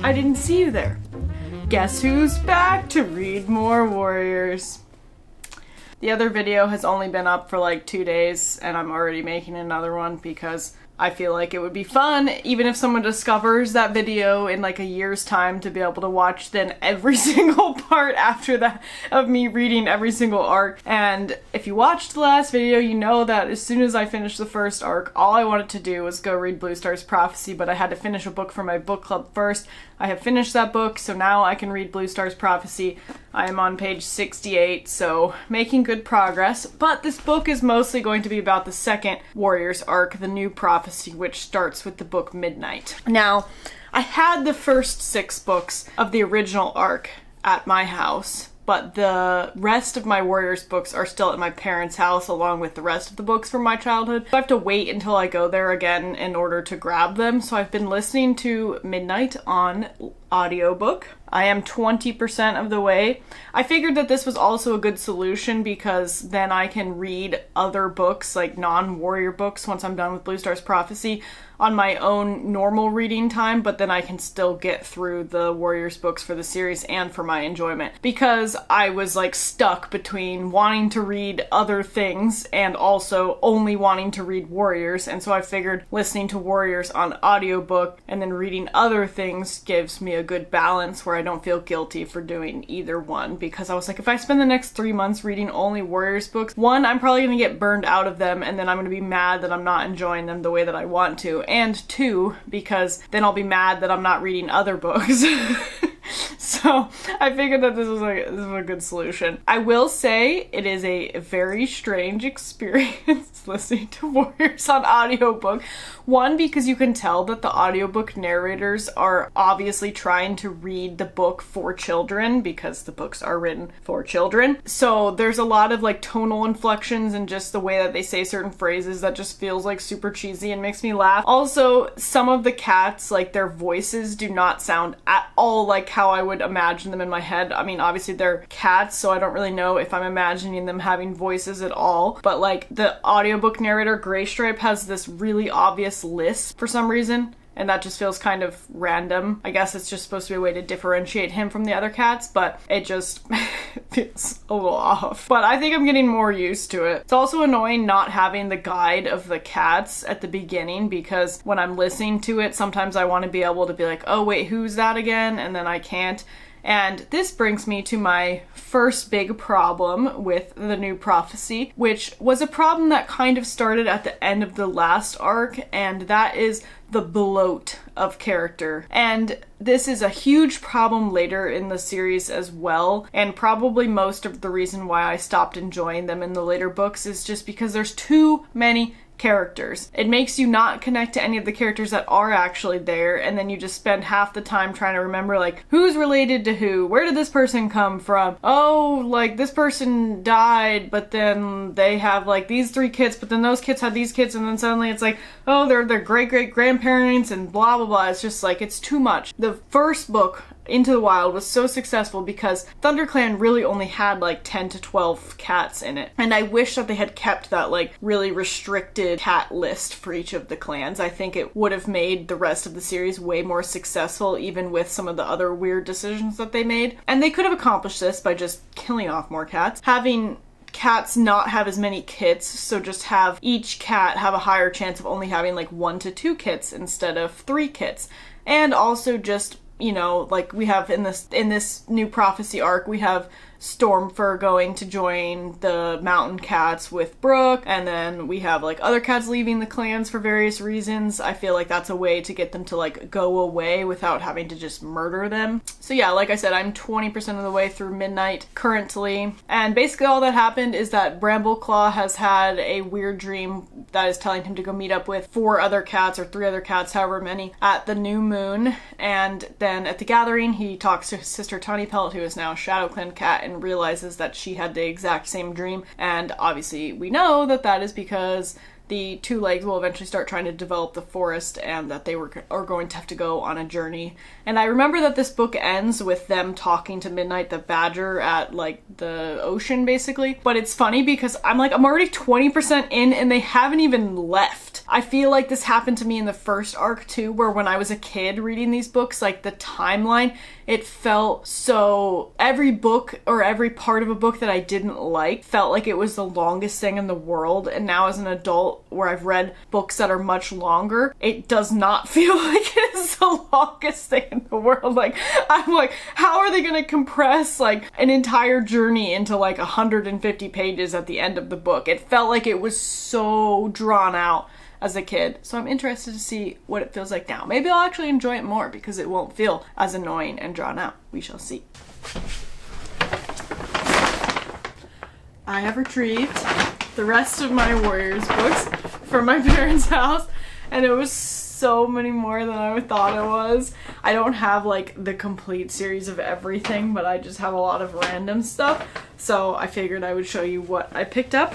I didn't see you there. Guess who's back to read more Warriors? The other video has only been up for like 2 days and I'm already making another one because I feel like it would be fun, even if someone discovers that video in like a year's time, to be able to watch then every single part after that of me reading every single arc. And if you watched the last video, you know that as soon as I finished the first arc, all I wanted to do was go read Blue Star's Prophecy, but I had to finish a book for my book club first. I have finished that book, so now I can read Blue Star's Prophecy. I am on page 68, so making good progress. But this book is mostly going to be about the second Warriors arc, the New Prophecy, which starts with the book Midnight. Now, I had the first 6 books of the original arc at my house, but the rest of my Warriors books are still at my parents' house along with the rest of the books from my childhood. So I have to wait until I go there again in order to grab them. So I've been listening to Midnight on audiobook. I am 20% of the way. I figured that this was also a good solution because then I can read other books, like non-warrior books, once I'm done with Blue Star's Prophecy on my own normal reading time, but then I can still get through the Warriors books for the series and for my enjoyment. Because I was like stuck between wanting to read other things and also only wanting to read Warriors, and so I figured listening to Warriors on audiobook and then reading other things gives me a good balance where I don't feel guilty for doing either one, because I was like, if I spend the next 3 months reading only Warriors books, one, I'm probably gonna get burned out of them and then I'm gonna be mad that I'm not enjoying them the way that I want to, and 2, because then I'll be mad that I'm not reading other books. So I figured that this was a good solution. I will say it is a very strange experience listening to Warriors on audiobook. One, because you can tell that the audiobook narrators are obviously trying to read the book for children because the books are written for children. So there's a lot of like tonal inflections and just the way that they say certain phrases that just feels like super cheesy and makes me laugh. Also, some of the cats, like their voices do not sound at all like how I would imagine them in my head. I mean, obviously they're cats, so I don't really know if I'm imagining them having voices at all. But like the audiobook narrator, Graystripe, has this really obvious lisp for some reason, and that just feels kind of random. I guess it's just supposed to be a way to differentiate him from the other cats, but it just feels a little off. But I think I'm getting more used to it. It's also annoying not having the guide of the cats at the beginning, because when I'm listening to it, sometimes I want to be able to be like, oh wait, who's that again? And then I can't. And this brings me to my first big problem with the New Prophecy, which was a problem that kind of started at the end of the last arc, and that is the bloat of character. And this is a huge problem later in the series as well, and probably most of the reason why I stopped enjoying them in the later books is just because there's too many characters. It makes you not connect to any of the characters that are actually there, and then you just spend half the time trying to remember like who's related to who, where did this person come from, oh like this person died but then they have like these 3 kids but then those kids had these kids, and then suddenly it's like, oh they're their great-great-grandparents and blah blah blah. It's just like, it's too much. The first book, Into the Wild, was so successful because ThunderClan really only had like 10 to 12 cats in it, and I wish that they had kept that like really restricted cat list for each of the clans. I think it would have made the rest of the series way more successful, even with some of the other weird decisions that they made. And they could have accomplished this by just killing off more cats, having cats not have as many kits, so just have each cat have a higher chance of only having like 1 to 2 kits instead of 3 kits. And also just, you know, like we have in this New Prophecy arc, we have Stormfur going to join the mountain cats with Brooke, and then we have like other cats leaving the clans for various reasons. I feel like that's a way to get them to like go away without having to just murder them. So yeah, like I said, I'm 20% of the way through Midnight currently, and basically all that happened is that Brambleclaw has had a weird dream that is telling him to go meet up with 4 other cats or 3 other cats, however many, at the new moon. And then at the gathering he talks to his sister Tawny Pelt, who is now a ShadowClan cat, and realizes that she had the exact same dream. And obviously we know that that is because the 2 legs will eventually start trying to develop the forest, and that they are going to have to go on a journey. And I remember that this book ends with them talking to Midnight the Badger at like the ocean basically. But it's funny because I'm already 20% in and they haven't even left. I feel like this happened to me in the first arc too, where when I was a kid reading these books, like the timeline, it felt so, every book or every part of a book that I didn't like felt like it was the longest thing in the world. And now as an adult, where I've read books that are much longer, it does not feel like it is the longest thing in the world. Like, I'm like, how are they gonna compress like an entire journey into like 150 pages at the end of the book? It felt like it was so drawn out as a kid. So I'm interested to see what it feels like now. Maybe I'll actually enjoy it more because it won't feel as annoying and drawn out. We shall see. I have retrieved the rest of my Warriors books from my parents' house, and it was so many more than I thought it was. I don't have like the complete series of everything, but I just have a lot of random stuff. So I figured I would show you what I picked up.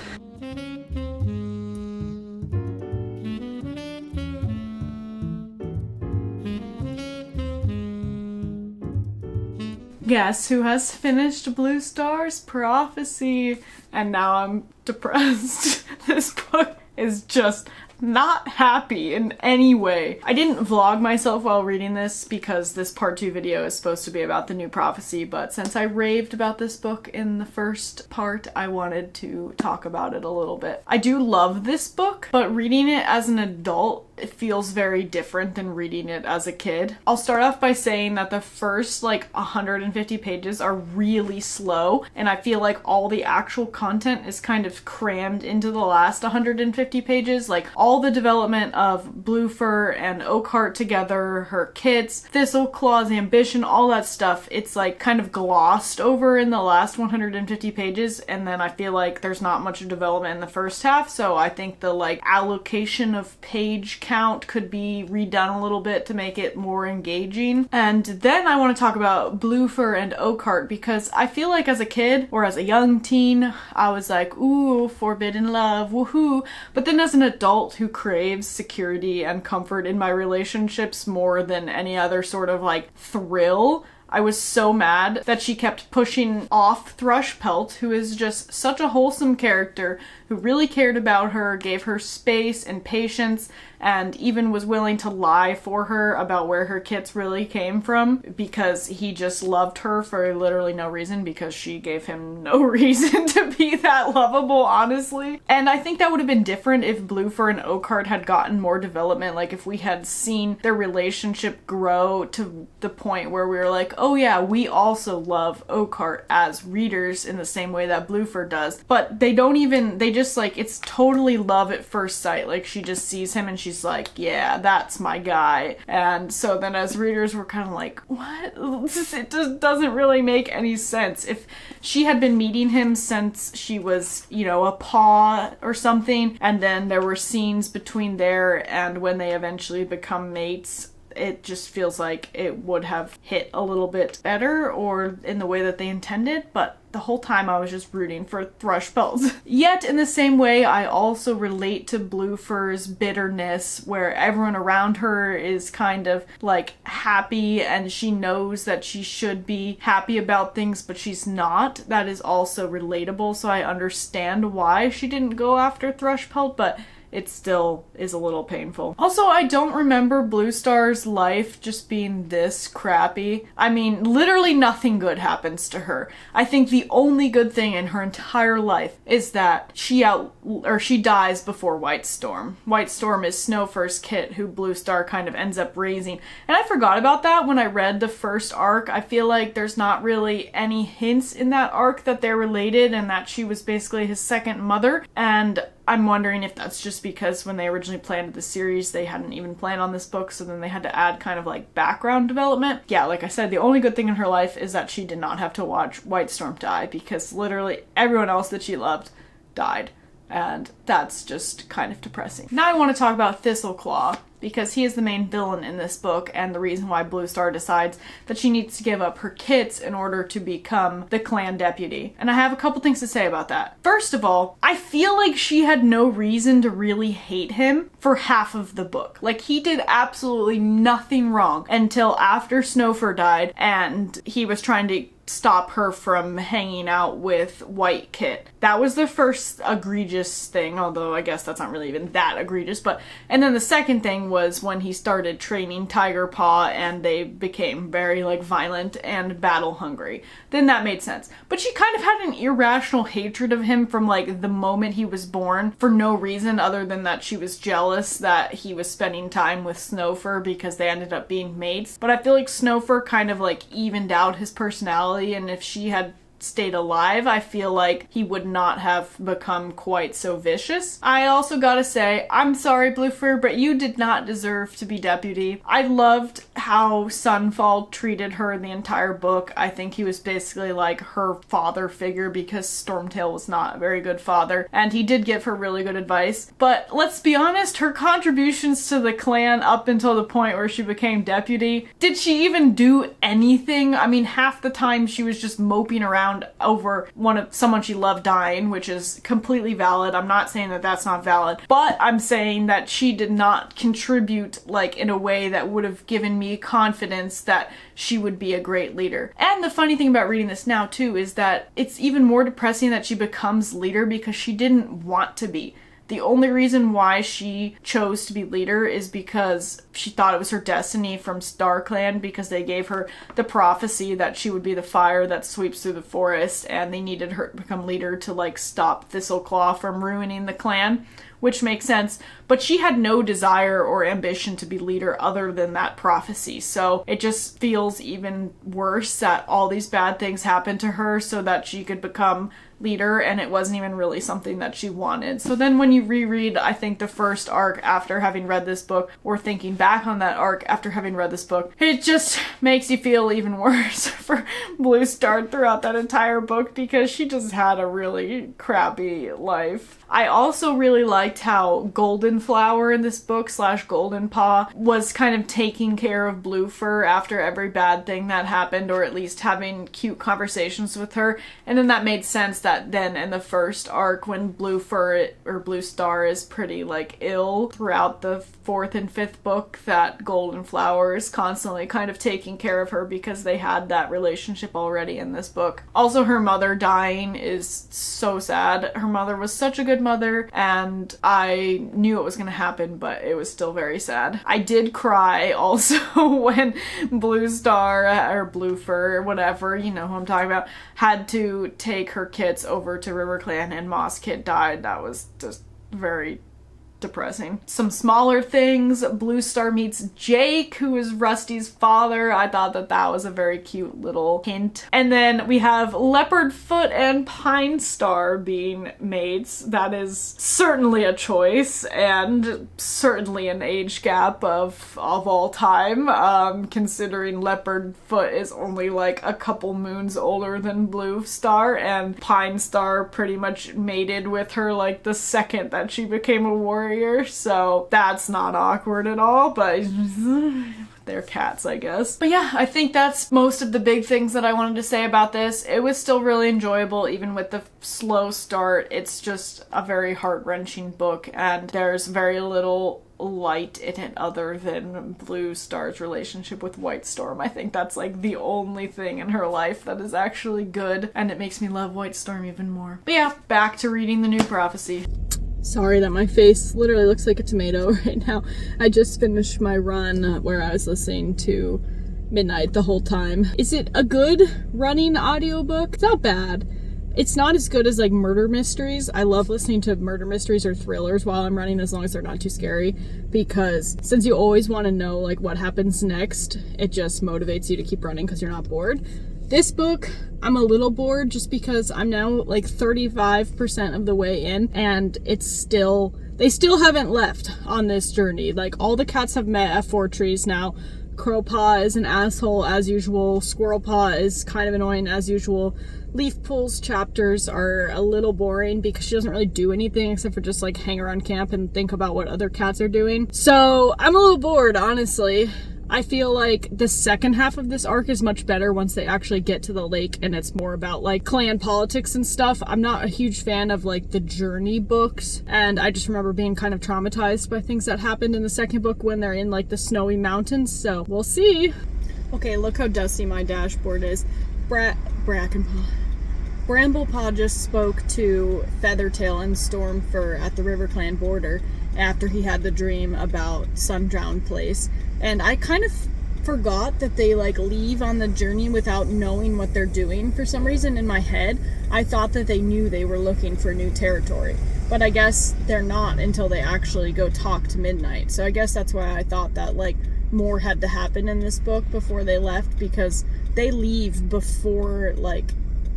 Guess who has finished Blue Star's Prophecy? And now I'm depressed. This book is just not happy in any way. I didn't vlog myself while reading this because this part 2 video is supposed to be about the new prophecy, but since I raved about this book in the first part, I wanted to talk about it a little bit. I do love this book, but reading it as an adult, it feels very different than reading it as a kid. I'll start off by saying that the first like 150 pages are really slow, and I feel like all the actual content is kind of crammed into the last 150 pages. Like all the development of Bluefur and Oakheart together, her kits, Thistleclaw's ambition, all that stuff, it's like kind of glossed over in the last 150 pages, and then I feel like there's not much development in the first half, so I think the like allocation of page count could be redone a little bit to make it more engaging. And then I want to talk about Bluefur and Oakheart, because I feel like as a kid or as a young teen, I was like, ooh, forbidden love, woohoo. But then as an adult who craves security and comfort in my relationships more than any other sort of like thrill, I was so mad that she kept pushing off Thrushpelt, who is just such a wholesome character who really cared about her, gave her space and patience, and even was willing to lie for her about where her kits really came from because he just loved her for literally no reason, because she gave him no reason to be that lovable, honestly. And I think that would have been different if Bluefur and Oakheart had gotten more development, like if we had seen their relationship grow to the point where we were like, oh yeah, we also love Oakheart as readers in the same way that Bluefur does. But they don't even, they just like, it's totally love at first sight. Like she just sees him and she's like, yeah, that's my guy. And so then as readers we're kind of like, what? It just doesn't really make any sense. If she had been meeting him since she was, you know, a paw or something, and then there were scenes between there and when they eventually become mates, it just feels like it would have hit a little bit better or in the way that they intended, but the whole time I was just rooting for Thrushpelt. Yet in the same way, I also relate to Bluefur's bitterness, where everyone around her is kind of like happy and she knows that she should be happy about things, but she's not. That is also relatable, so I understand why she didn't go after Thrushpelt, but it still is a little painful. Also, I don't remember Blue Star's life just being this crappy. I mean, literally nothing good happens to her. I think the only good thing in her entire life is that she dies before White Storm. White Storm is Snowfur's kit, who Blue Star kind of ends up raising. And I forgot about that when I read the first arc. I feel like there's not really any hints in that arc that they're related and that she was basically his second mother. And I'm wondering if that's just because when they originally planned the series, they hadn't even planned on this book, so then they had to add kind of like background development. Yeah, like I said, the only good thing in her life is that she did not have to watch White Storm die, because literally everyone else that she loved died. And that's just kind of depressing. Now I want to talk about Thistleclaw, because he is the main villain in this book and the reason why Blue Star decides that she needs to give up her kits in order to become the clan deputy. And I have a couple things to say about that. First of all, I feel like she had no reason to really hate him for half of the book. Like, he did absolutely nothing wrong until after Snowfur died and he was trying to stop her from hanging out with White Kit. That was the first egregious thing, although I guess that's not really even that egregious, but and then the second thing was when he started training Tiger Paw and they became very like violent and battle hungry. Then that made sense. But she kind of had an irrational hatred of him from like the moment he was born for no reason other than that she was jealous that he was spending time with Snowfur because they ended up being mates. But I feel like Snowfur kind of like evened out his personality, and if she had stayed alive, I feel like he would not have become quite so vicious. I also gotta say, I'm sorry, Bluefur, but you did not deserve to be deputy. I loved how Sunfall treated her in the entire book. I think he was basically like her father figure because Stormtail was not a very good father, and he did give her really good advice. But let's be honest, her contributions to the clan up until the point where she became deputy, did she even do anything? I mean, half the time she was just moping around over someone she loved dying, which is completely valid. I'm not saying that that's not valid, but I'm saying that she did not contribute like in a way that would have given me confidence that she would be a great leader. And the funny thing about reading this now too is that it's even more depressing that she becomes leader because she didn't want to be. The only reason why she chose to be leader is because she thought it was her destiny from StarClan, because they gave her the prophecy that she would be the fire that sweeps through the forest, and they needed her to become leader to like stop Thistleclaw from ruining the clan, which makes sense. But she had no desire or ambition to be leader other than that prophecy. So it just feels even worse that all these bad things happened to her so that she could become leader, and it wasn't even really something that she wanted. So then when you reread, I think, the first arc after having read this book, or thinking back on that arc after having read this book, it just makes you feel even worse for Bluestar throughout that entire book because she just had a really crappy life. I also really liked how Golden Flower in this book / Golden Paw was kind of taking care of Bluefur after every bad thing that happened, or at least having cute conversations with her. And then that made sense that then in the first arc when Bluefur or Bluestar is pretty like ill throughout the 4th and 5th book, that Golden Flower is constantly kind of taking care of her because they had that relationship already in this book. Also, her mother dying is so sad. Her mother was such a good mother, and I knew it was going to happen, but it was still very sad. I did cry also when Bluestar or Bluefur or whatever, you know who I'm talking about, had to take her kits over to RiverClan and Moss Kit died. That was just very depressing. Some smaller things. Bluestar meets Jake, who is Rusty's father. I thought that that was a very cute little hint. And then we have Leopardfoot and Pine Star being mates. That is certainly a choice, and certainly an age gap of all time, considering Leopardfoot is only like a couple moons older than Bluestar, and Pine Star pretty much mated with her like the second that she became a warrior. So that's not awkward at all, but they're cats, I guess. But yeah, I think that's most of the big things that I wanted to say about this. It was still really enjoyable, even with the slow start. It's just a very heart-wrenching book, and there's very little light in it other than Bluestar's relationship with White Storm. I think that's like the only thing in her life that is actually good, and it makes me love White Storm even more. But yeah, back to reading the new prophecy. Sorry that my face literally looks like a tomato right now. I just finished my run where I was listening to Midnight the whole time. Is it a good running audiobook? It's not bad. It's not as good as like murder mysteries. I love listening to murder mysteries or thrillers while I'm running, as long as they're not too scary, because since you always want to know like what happens next, it just motivates you to keep running because you're not bored. This book, I'm a little bored just because I'm now like 35% of the way in, and they still haven't left on this journey. Like, all the cats have met at Four Trees now. Crowpaw is an asshole as usual. Squirrelpaw is kind of annoying as usual. Leafpool's chapters are a little boring because she doesn't really do anything except for just like hang around camp and think about what other cats are doing. So I'm a little bored, honestly. I feel like the second half of this arc is much better once they actually get to the lake and it's more about like clan politics and stuff. I'm not a huge fan of like the journey books, and I just remember being kind of traumatized by things that happened in the second book when they're in like the snowy mountains, so we'll see. Okay, look how dusty my dashboard is. Bramblepaw just spoke to Feathertail and Stormfur at the RiverClan border after he had the dream about Sundrown Place. And I kind of forgot that they like leave on the journey without knowing what they're doing. For some reason in my head, I thought that they knew they were looking for new territory. But I guess they're not until they actually go talk to Midnight. So I guess that's why I thought that like more had to happen in this book before they left, because they leave before like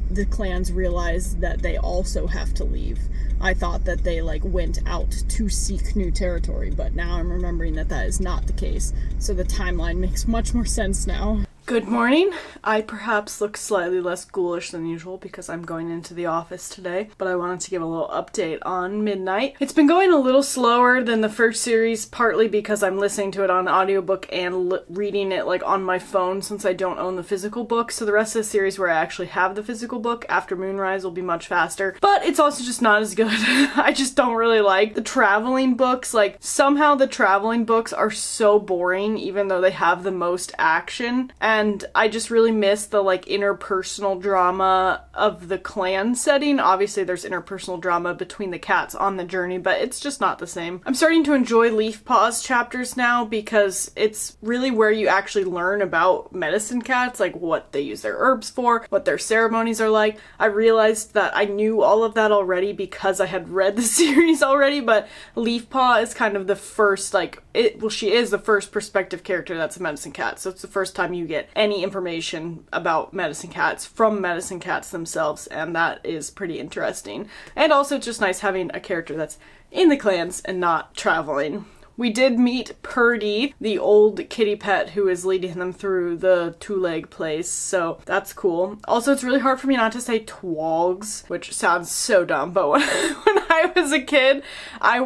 the clans realize that they also have to leave. I thought that they like went out to seek new territory, but now I'm remembering that that is not the case. So the timeline makes much more sense now. Good morning. I perhaps look slightly less ghoulish than usual because I'm going into the office today, but I wanted to give a little update on Midnight. It's been going a little slower than the first series, partly because I'm listening to it on audiobook and reading it like on my phone since I don't own the physical book. So the rest of the series where I actually have the physical book after Moonrise will be much faster, but it's also just not as good. I just don't really like the traveling books. Like somehow the traveling books are so boring even though they have the most action. And I just really miss the like interpersonal drama of the clan setting. Obviously there's interpersonal drama between the cats on the journey, but it's just not the same. I'm starting to enjoy Leafpaw's chapters now because it's really where you actually learn about medicine cats, like what they use their herbs for, what their ceremonies are like. I realized that I knew all of that already because I had read the series already, but Leafpaw is kind of the first she is the first perspective character that's a medicine cat. So it's the first time you get any information about medicine cats from medicine cats themselves, and that is pretty interesting. And also it's just nice having a character that's in the clans and not traveling. We did meet Purdy, the old kitty pet who is leading them through the two-leg place, so that's cool. Also, it's really hard for me not to say twogs, which sounds so dumb, but when I was a kid, I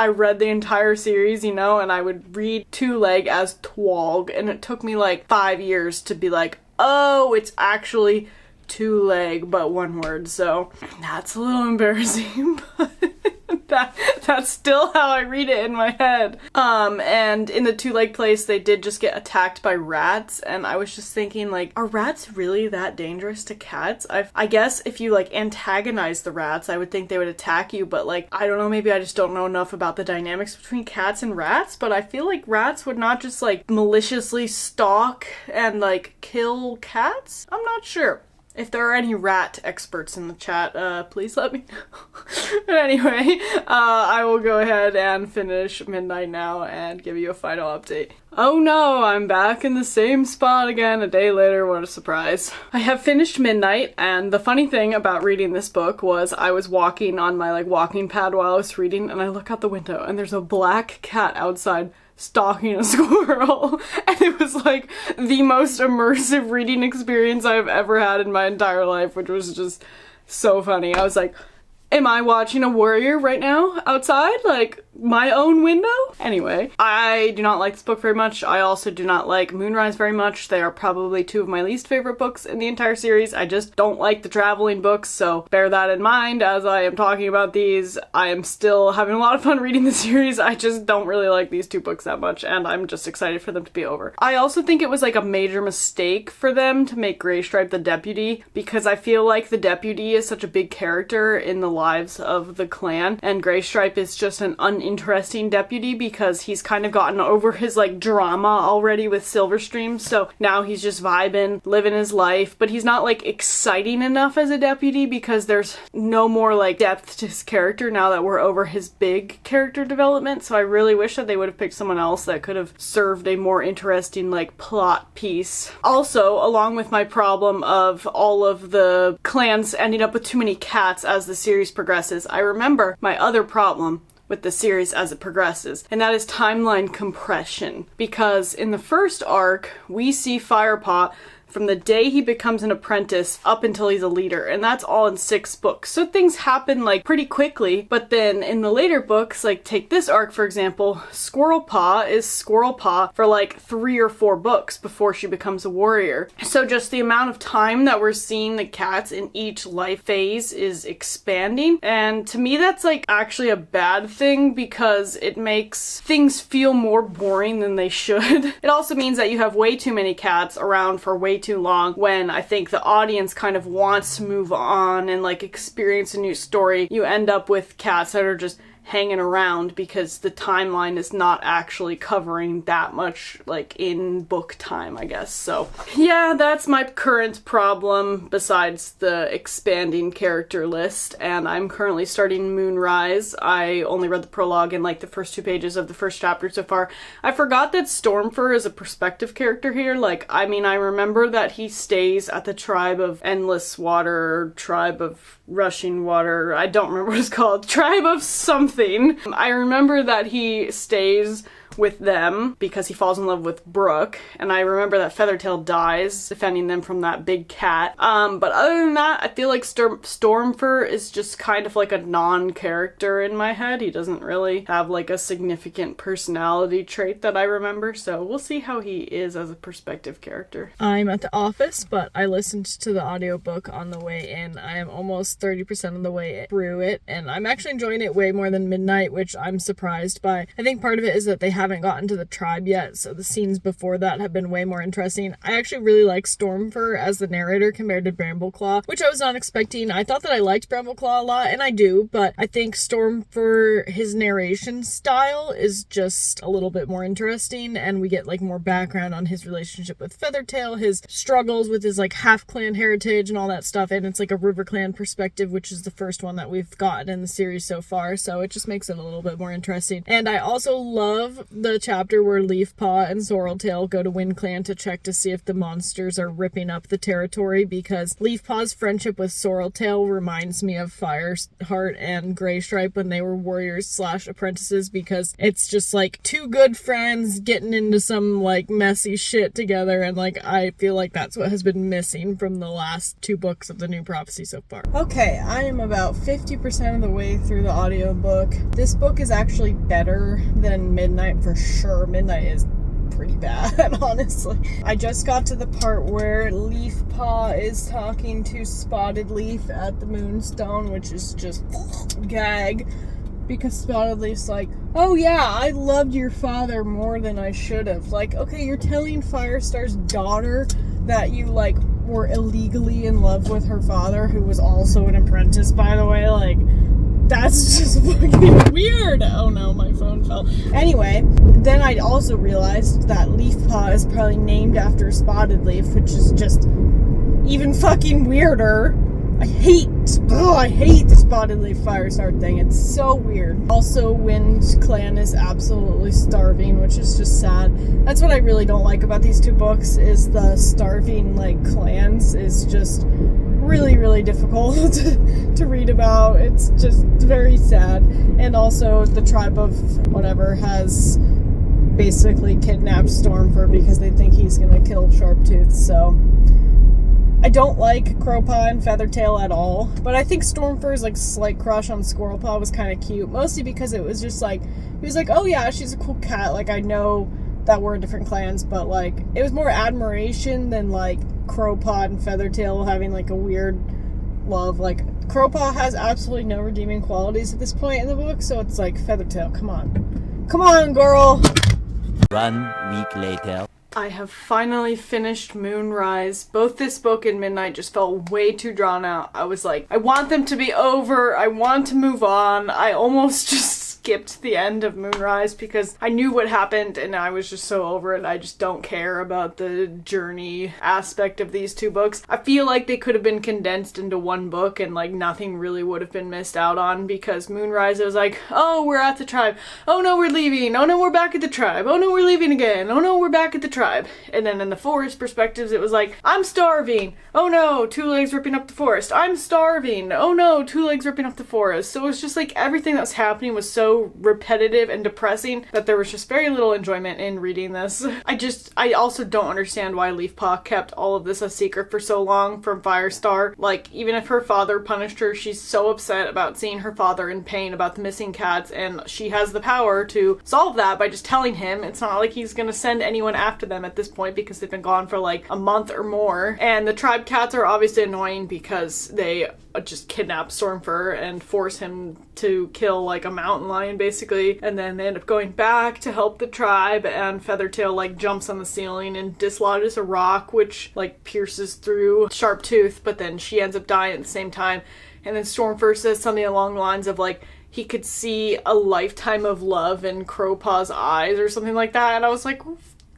read the entire series, you know, and I would read two-leg as twog, and it took me like 5 years to be like, oh, it's actually two-leg, but one word, so that's a little embarrassing, but that's still how I read it in my head. And in the two-leg place, they did just get attacked by rats, and I was just thinking, like, are rats really that dangerous to cats? I guess if you, like, antagonize the rats, I would think they would attack you, but, like, I don't know, maybe I just don't know enough about the dynamics between cats and rats, but I feel like rats would not just, like, maliciously stalk and, like, kill cats? I'm not sure. If there are any rat experts in the chat, please let me know. But anyway, I will go ahead and finish Midnight now and give you a final update. Oh no, I'm back in the same spot again a day later, what a surprise. I have finished Midnight, and the funny thing about reading this book was I was walking on my walking pad while I was reading, and I look out the window and there's a black cat outside stalking a squirrel, and it was like the most immersive reading experience I've ever had in my entire life, which was just so funny. I was like, am I watching a warrior right now outside? Like, my own window? Anyway, I do not like this book very much. I also do not like Moonrise very much. They are probably two of my least favorite books in the entire series. I just don't like the traveling books, so bear that in mind as I am talking about these. I am still having a lot of fun reading the series. I just don't really like these two books that much, and I'm just excited for them to be over. I also think it was like a major mistake for them to make Graystripe the deputy, because I feel like the deputy is such a big character in the lives of the clan, and Graystripe is just an uninteresting deputy because he's kind of gotten over his drama already with Silverstream, so now he's just vibing, living his life, but he's not exciting enough as a deputy because there's no more depth to his character now that we're over his big character development. So I really wish that they would have picked someone else that could have served a more interesting plot piece. Also, along with my problem of all of the clans ending up with too many cats as the series progresses, I remember my other problem with the series as it progresses, and that is timeline compression. Because in the first arc, we see Firepaw from the day he becomes an apprentice up until he's a leader, and that's all in 6 books. So things happen pretty quickly, but then in the later books, take this arc for example, Squirrelpaw is Squirrelpaw for 3 or 4 books before she becomes a warrior. So just the amount of time that we're seeing the cats in each life phase is expanding, and to me that's actually a bad thing because it makes things feel more boring than they should. It also means that you have way too many cats around for way too long when I think the audience kind of wants to move on and like experience a new story. You end up with cats that are just hanging around because the timeline is not actually covering that much like in book time, I guess. So yeah, that's my current problem besides the expanding character list, and I'm currently starting Moonrise. I only read the prologue and like the first 2 pages of the first chapter so far. I forgot that Stormfur is a perspective character here. Like, I mean, I remember that he stays at the Tribe of Endless Water, Tribe of Rushing Water, I don't remember what it's called, Tribe of something. I remember that he stays with them because he falls in love with Brooke, and I remember that Feathertail dies defending them from that big cat. But other than that, I feel like Stormfur is just kind of like a non-character in my head. He doesn't really have like a significant personality trait that I remember, so we'll see how he is as a perspective character. I'm at the office, but I listened to the audiobook on the way in. I am almost 30% of the way through it, and I'm actually enjoying it way more than Midnight, which I'm surprised by. I think part of it is that they haven't gotten to the tribe yet, so the scenes before that have been way more interesting. I actually really like Stormfur as the narrator compared to Brambleclaw, which I was not expecting. I thought that I liked Brambleclaw a lot, and I do, but I think Stormfur, his narration style is just a little bit more interesting, and we get like more background on his relationship with Feathertail, his struggles with his like half-clan heritage and all that stuff, and it's like a River Clan perspective, which is the first one that we've gotten in the series so far, so it just makes it a little bit more interesting. And I also love the chapter where Leafpaw and Sorreltail go to Wind Clan to check to see if the monsters are ripping up the territory, because Leafpaw's friendship with Sorreltail reminds me of Fireheart and Greystripe when they were warriors / apprentices, because it's just like 2 good friends getting into some like messy shit together, and like I feel like that's what has been missing from the last 2 books of the New Prophecy so far. Okay, I am about 50% of the way through the audiobook. This book is actually better than Midnight for sure. Midnight is pretty bad, honestly. I just got to the part where Leafpaw is talking to Spotted Leaf at the Moonstone, which is just gag, because Spotted Leaf's like, oh yeah, I loved your father more than I should have. Like, okay, you're telling Firestar's daughter that you like were illegally in love with her father, who was also an apprentice, by the way. Like, that's just fucking weird. Oh no, my phone fell. Anyway, then I also realized that Leafpaw is probably named after Spotted Leaf, which is just even fucking weirder. I hate the Spotted Leaf Firestar thing. It's so weird. Also, Wind Clan is absolutely starving, which is just sad. That's what I really don't like about these 2 books, is the starving, like, clans is just really, really difficult to read about. It's just very sad. And also, the tribe of whatever has basically kidnapped Stormfur because they think he's gonna kill Sharptooth, so I don't like Crowpaw and Feathertail at all, but I think Stormfur's like slight crush on Squirrelpaw was kind of cute, mostly because it was just like, he was like, oh yeah, she's a cool cat, like I know that we're in different clans, but like, it was more admiration than like Crowpaw and Feathertail having like a weird love. Like, Crowpaw has absolutely no redeeming qualities at this point in the book, so it's like, Feathertail, come on girl! 1 week later. I have finally finished Moonrise. Both this book and Midnight just felt way too drawn out. I was like, I want them to be over. I want to move on. I almost just skipped the end of Moonrise because I knew what happened and I was just so over it. I just don't care about the journey aspect of these 2 books. I feel like they could have been condensed into 1 book and like nothing really would have been missed out on, because Moonrise, it was like, oh, we're at the tribe. Oh no, we're leaving. Oh no, we're back at the tribe. Oh no, we're leaving again. Oh no, we're back at the tribe. And then in the forest perspectives, it was like, I'm starving. Oh no, 2 legs ripping up the forest. I'm starving. Oh no, 2 legs ripping up the forest. So it was just like everything that was happening was so repetitive and depressing that there was just very little enjoyment in reading this. I also don't understand why Leafpaw kept all of this a secret for so long from Firestar. Like, even if her father punished her, she's so upset about seeing her father in pain about the missing cats, and she has the power to solve that by just telling him. It's not like he's gonna send anyone after them at this point because they've been gone for like a month or more. And the tribe cats are obviously annoying because they just kidnap Stormfur and force him to kill like a mountain lion basically, and then they end up going back to help the tribe, and Feathertail like jumps on the ceiling and dislodges a rock which like pierces through Sharptooth, but then she ends up dying at the same time. And then Stormfur says something along the lines of like he could see a lifetime of love in Crowpaw's eyes or something like that, and I was like,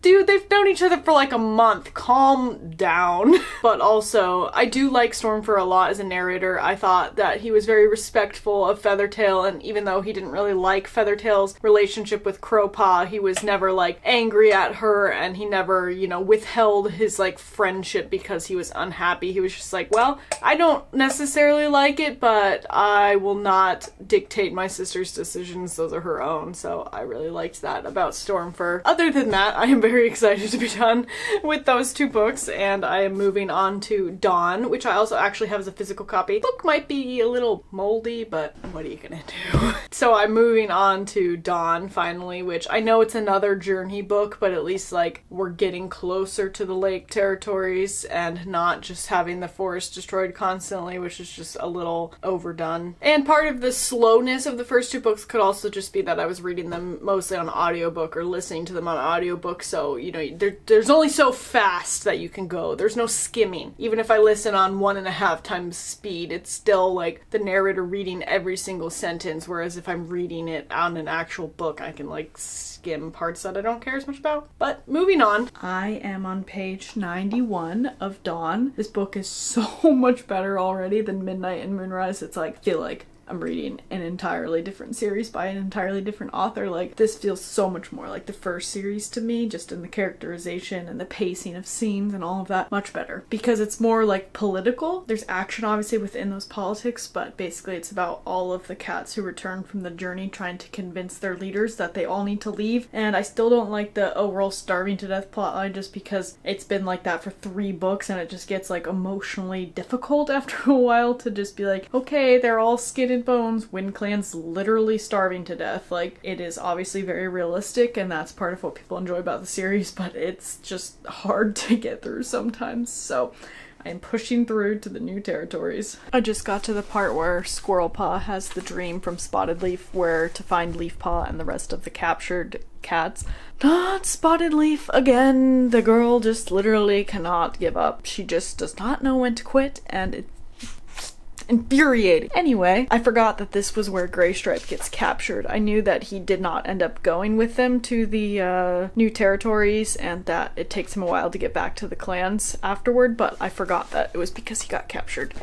dude, they've known each other for like a month. Calm down. But also, I do like Stormfur a lot as a narrator. I thought that he was very respectful of Feathertail, and even though he didn't really like Feathertail's relationship with Crowpaw, he was never like angry at her, and he never, you know, withheld his like friendship because he was unhappy. He was just like, well, I don't necessarily like it, but I will not dictate my sister's decisions. Those are her own. So I really liked that about Stormfur. Other than that, I am very excited to be done with those two books, and I am moving on to Dawn, which I also actually have as a physical copy. Book might be a little moldy, but what are you gonna do? So I'm moving on to Dawn finally, which I know it's another journey book, but at least like we're getting closer to the Lake territories and not just having the forest destroyed constantly, which is just a little overdone. And part of the slowness of the first two books could also just be that I was reading them mostly on audiobook or listening to them on audiobook, so you know, there's only so fast that you can go. There's no skimming. Even if I listen on 1.5 times speed, it's still like the narrator reading every single sentence, whereas if I'm reading it on an actual book, I can like skim parts that I don't care as much about. But moving on. I am on page 91 of Dawn. This book is so much better already than Midnight and Moonrise. It's like, I feel like I'm reading an entirely different series by an entirely different author. Like, this feels so much more like the first series to me, just in the characterization and the pacing of scenes and all of that. Much better. Because it's more like political. There's action obviously within those politics, but basically it's about all of the cats who return from the journey trying to convince their leaders that they all need to leave. And I still don't like the, oh, we're all starving to death plotline, just because it's been like that for 3 books and it just gets like emotionally difficult after a while to just be like, okay, they're all skin and bones. WindClan's literally starving to death. Like, it is obviously very realistic, and that's part of what people enjoy about the series, but it's just hard to get through sometimes, so I'm pushing through to the new territories. I just got to the part where Squirrelpaw has the dream from Spotted Leaf where to find Leafpaw and the rest of the captured cats. Not Spotted Leaf again. The girl just literally cannot give up. She just does not know when to quit, and it's infuriating. Anyway, I forgot that this was where Graystripe gets captured. I knew that he did not end up going with them to the new territories and that it takes him a while to get back to the clans afterward, but I forgot that it was because he got captured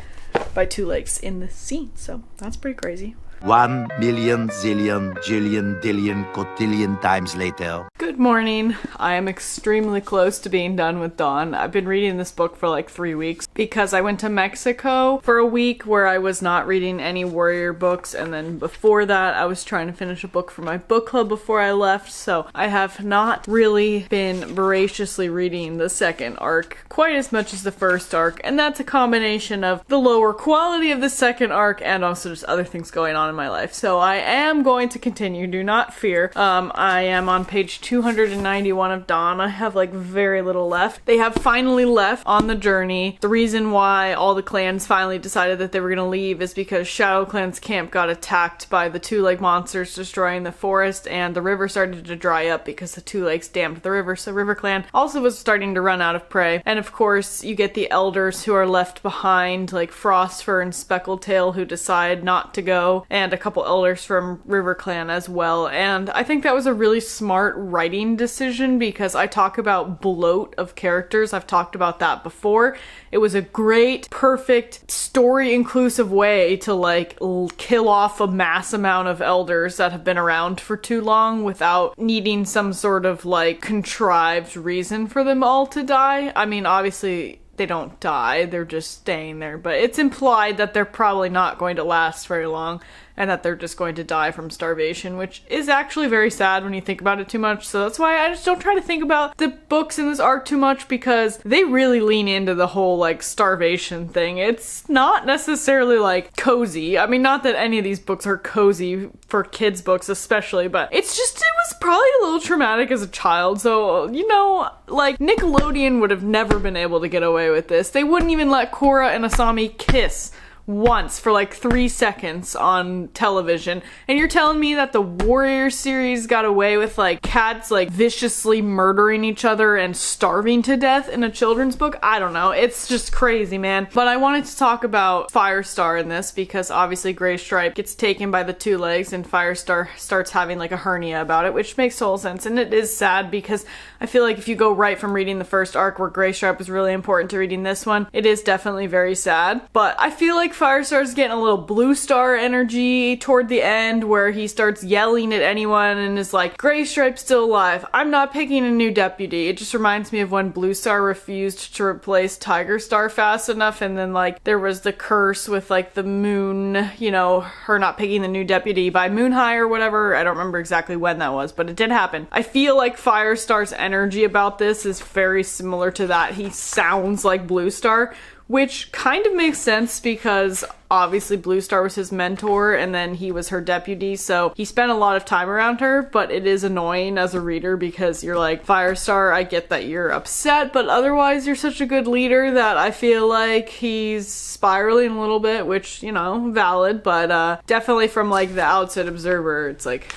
by Two Lakes in the scene, so that's pretty crazy. 1 million zillion jillion dillion cotillion times later. Good morning. I am extremely close to being done with Dawn. I've been reading this book for like 3 weeks because I went to Mexico for a week where I was not reading any warrior books, and then before that I was trying to finish a book for my book club before I left, so I have not really been voraciously reading the second arc quite as much as the first arc, and that's a combination of the lower quality of the second arc and also just other things going on in my life. So I am going to continue, do not fear. I am on page 291 of Dawn. I have like very little left. They have finally left on the journey. The reason why all the clans finally decided that they were gonna leave is because Shadow Clan's camp got attacked by the Two Lake monsters destroying the forest, and the river started to dry up because the Two Lakes dammed the river, so River Clan also was starting to run out of prey. And of course you get the elders who are left behind, like Frostfur and Speckletail, who decide not to go, and a couple elders from River Clan as well. And I think that was a really smart writing decision because I talk about bloat of characters. I've talked about that before. It was a great, perfect, story-inclusive way to like kill off a mass amount of elders that have been around for too long without needing some sort of like contrived reason for them all to die. I mean, obviously they don't die, they're just staying there, but it's implied that they're probably not going to last very long and that they're just going to die from starvation, which is actually very sad when you think about it too much. So that's why I just don't try to think about the books in this arc too much, because they really lean into the whole like starvation thing. It's not necessarily like cozy. I mean, not that any of these books are cozy for kids books especially, but it's just, it was probably a little traumatic as a child. So, you know, like Nickelodeon would have never been able to get away with this. They wouldn't even let Korra and Asami kiss once for like 3 seconds on television, and you're telling me that the Warrior series got away with like cats like viciously murdering each other and starving to death in a children's book? I don't know. It's just crazy, man. But I wanted to talk about Firestar in this because obviously Graystripe gets taken by the 2 legs and Firestar starts having like a hernia about it, which makes total sense. And it is sad because I feel like if you go right from reading the first arc where Graystripe was really important to reading this one, it is definitely very sad. But I feel like Firestar's getting a little Blue Star energy toward the end where he starts yelling at anyone and is like, Graystripe's still alive. I'm not picking a new deputy. It just reminds me of when Blue Star refused to replace Tiger Star fast enough, and then like there was the curse with like the moon, you know, her not picking the new deputy by Moon High or whatever. I don't remember exactly when that was, but it did happen. I feel like Firestar's energy about this is very similar to that. He sounds like Blue Star, which kind of makes sense because obviously Blue Star was his mentor and then he was her deputy, so he spent a lot of time around her. But it is annoying as a reader because you're like, Firestar, I get that you're upset, but otherwise you're such a good leader that I feel like he's spiraling a little bit, which, you know, valid, but definitely from like the outside observer, it's like,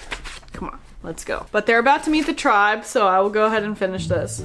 come on, let's go. But they're about to meet the tribe, so I will go ahead and finish this.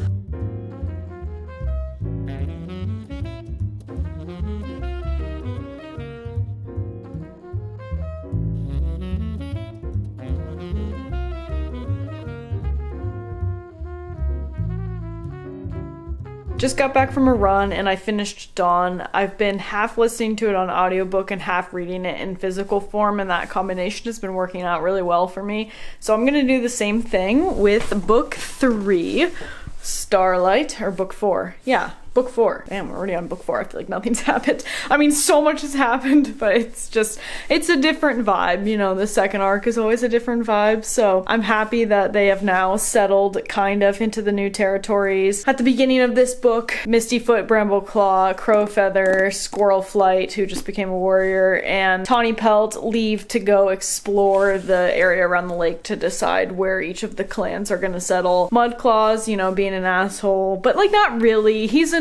Just got back from a run and I finished Dawn. I've been half listening to it on audiobook and half reading it in physical form, and that combination has been working out really well for me. So I'm gonna do the same thing with book 3, Starlight, or book 4. Yeah, book 4. Damn, we're already on book 4. I feel like nothing's happened. I mean, so much has happened, but it's a different vibe. You know, the second arc is always a different vibe, so I'm happy that they have now settled kind of into the new territories. At the beginning of this book, Mistyfoot, Brambleclaw, Crowfeather, Squirrelflight, who just became a warrior, and Tawny Pelt leave to go explore the area around the lake to decide where each of the clans are gonna settle. Mudclaw's, you know, being an asshole, but like not really. He's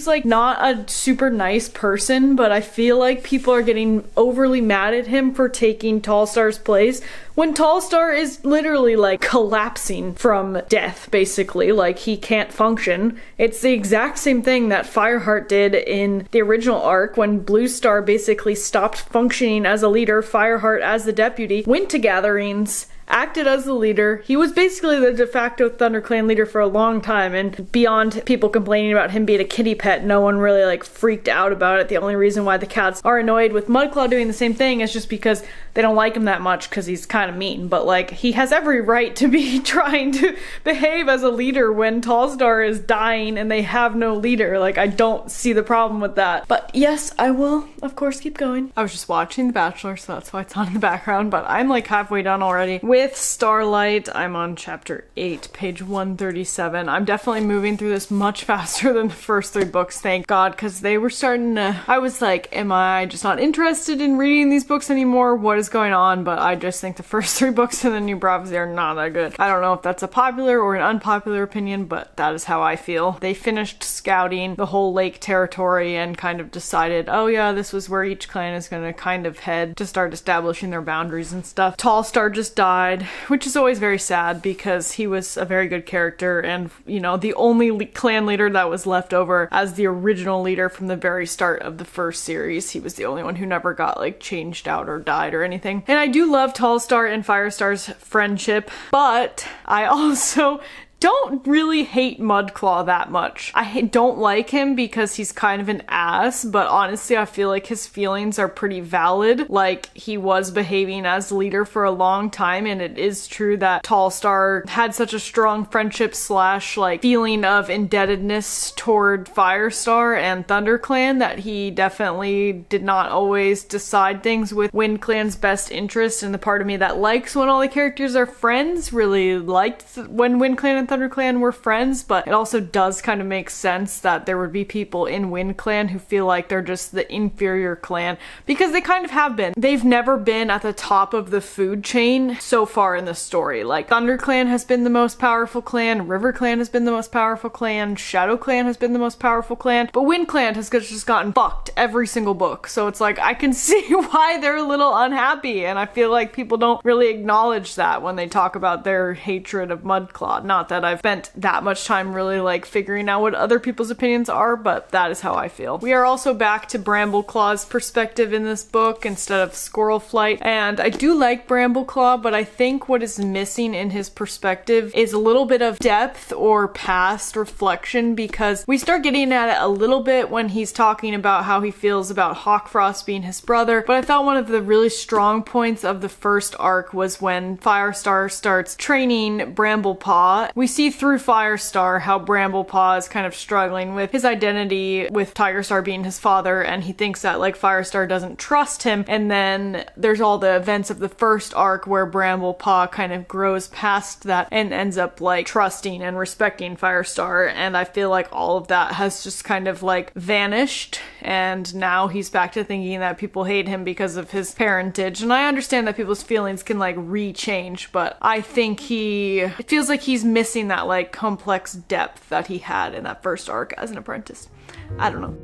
like not a super nice person, but I feel like people are getting overly mad at him for taking Tallstar's place when Tallstar is literally like collapsing from death, basically. Like he can't function. It's the exact same thing that Fireheart did in the original arc when Blue Star basically stopped functioning as a leader. Fireheart, as the deputy, went to gatherings, acted as the leader. He was basically the de facto ThunderClan leader for a long time, and beyond people complaining about him being a kitty pet, no one really like freaked out about it. The only reason why the cats are annoyed with Mudclaw doing the same thing is just because they don't like him that much because he's kind of mean, but like he has every right to be trying to behave as a leader when Tallstar is dying and they have no leader. Like I don't see the problem with that. But yes, I will of course keep going. I was just watching The Bachelor, so that's why it's on in the background, but I'm like halfway done already with Starlight. I'm on chapter 8, page 137. I'm definitely moving through this much faster than the first 3 books, thank God, because they were starting to, I was like, am I just not interested in reading these books anymore? What is going on? But I just think the first 3 books in the new Prophecy are not that good. I don't know if that's a popular or an unpopular opinion, but that is how I feel. They finished scouting the whole lake territory and kind of decided, oh yeah, this was where each clan is gonna kind of head to start establishing their boundaries and stuff. Tallstar just died, which is always very sad because he was a very good character and, you know, the only clan leader that was left over as the original leader from the very start of the first series. He was the only one who never got like changed out or died or anything. And I do love Tallstar and Firestar's friendship, but I also don't really hate Mudclaw that much. I don't like him because he's kind of an ass, but honestly I feel like his feelings are pretty valid. Like he was behaving as leader for a long time, and it is true that Tallstar had such a strong friendship slash like feeling of indebtedness toward Firestar and ThunderClan that he definitely did not always decide things with WindClan's best interest, and the part of me that likes when all the characters are friends really liked when WindClan and and ThunderClan were friends, but it also does kind of make sense that there would be people in WindClan who feel like they're just the inferior clan, because they kind of have been. They've never been at the top of the food chain so far in the story. Like, ThunderClan has been the most powerful clan, RiverClan has been the most powerful clan, ShadowClan has been the most powerful clan, but WindClan has just gotten fucked every single book. So it's like, I can see why they're a little unhappy, and I feel like people don't really acknowledge that when they talk about their hatred of Mudclaw. Not that I've spent that much time really like figuring out what other people's opinions are, but that is how I feel. We are also back to Brambleclaw's perspective in this book instead of Squirrelflight, and I do like Brambleclaw, but I think what is missing in his perspective is a little bit of depth or past reflection, because we start getting at it a little bit when he's talking about how he feels about Hawkfrost being his brother, but I thought one of the really strong points of the first arc was when Firestar starts training Bramblepaw. We see through Firestar how Bramblepaw is kind of struggling with his identity, with Tigerstar being his father, and he thinks that like Firestar doesn't trust him, and then there's all the events of the first arc where Bramblepaw kind of grows past that and ends up like trusting and respecting Firestar, and I feel like all of that has just kind of like vanished, and now he's back to thinking that people hate him because of his parentage. And I understand that people's feelings can like re-change, but I think it feels like he's missing that like complex depth that he had in that first arc as an apprentice. I don't know.